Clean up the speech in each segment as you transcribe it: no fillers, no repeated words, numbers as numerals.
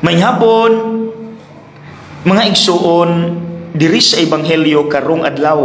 May hapon, mga igsuon, diri sa Ebanghelyo karong adlaw,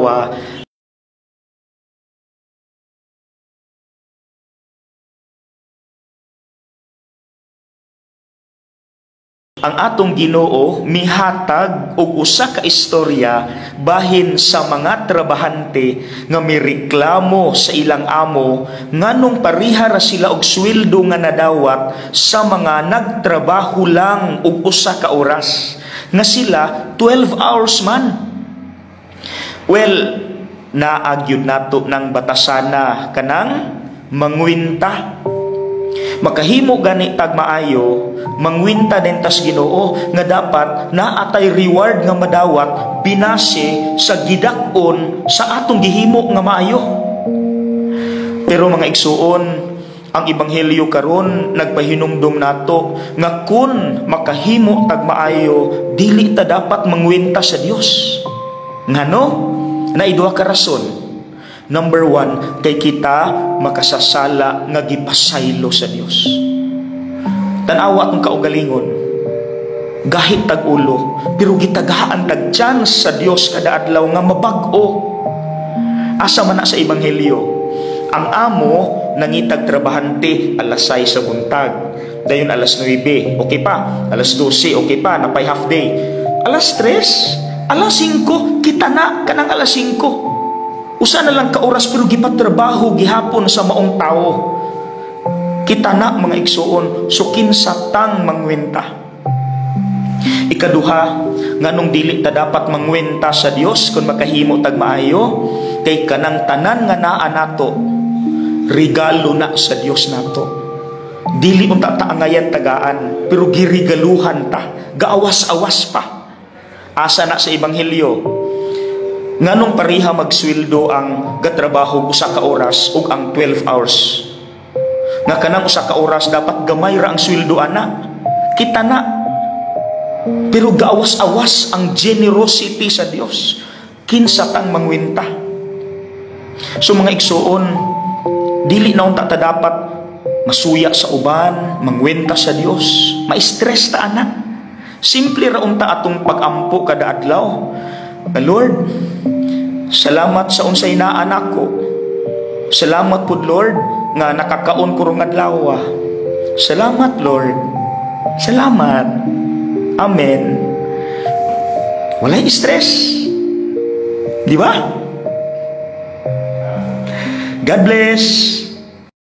ang atong Ginoo mihatag og usa ka istorya bahin sa mga trabahante nga mireklamo sa ilang amo nganong pariha ra sila og sweldo nga nadawat sa mga nagtrabaho lang og usa ka oras nga sila 12 hours man. Well, naagyud nato ng batasana kanang mangwinta. Makahimo gani tag maayo, mangwinta din tas Ginoo nga dapat naatay reward nga madawat binase sa gidak-on sa atong gihimo nga maayo. Pero mga igsuon, ang Ebanghelyo karon nagpahinumdom nato nga kun makahimo tag maayo, dili ta dapat mangwinta sa Dios. Ngano? Naiduha ka rason. Number 1, kay kita makasasala nga gipasaylo sa Dios. Tanawa kung kaugalingon, gahit tag ulo, pero gitagaan tag chance sa Dios kada adlaw nga mabag-o. Asa man na sa Ebanghelyo, ang amo nangitag trabahante alas 6 sa buntag, dayon alas 9, okay pa, alas 12, okay pa, napay half day, alas 3, alas 5, kita na kanang alas 5. Usa na lang ka oras pero gipatrabaho gihapon sa maong tao. Kita na mga igsuon, so kinsatang mangwenta. Ikaduha, nganong dili ta dapat mangwenta sa Dios kung makahimo tag maayo, kay kanang tanan nga naa nato regalo na sa Dios nato. Dili unta ta angayan tagaan, pero girigaluhan ta, gaawas-awas pa. Asa na sa Ebanghelyo, nganong pariha magsweldo ang gatrabaho usa ka oras ug ang 12 hours. Nga kanang usa ka oras dapat gamay ra ang sweldo ana. Kita na. Pero gaawas-awas ang generosity sa Dios. Kinsa tang mangwinta. So mga igsuon, dili na unta ta dapat masuya sa uban, mangwenta sa Dios. Ma-stress ta ana. Simple ra unta atong pag-ampo kada adlaw. Lord, salamat sa unsay naa nako. Salamat pud Lord nga nakakaon ko rong adlaw. Salamat Lord. Salamat. Amen. Walay stress. Di ba? God bless.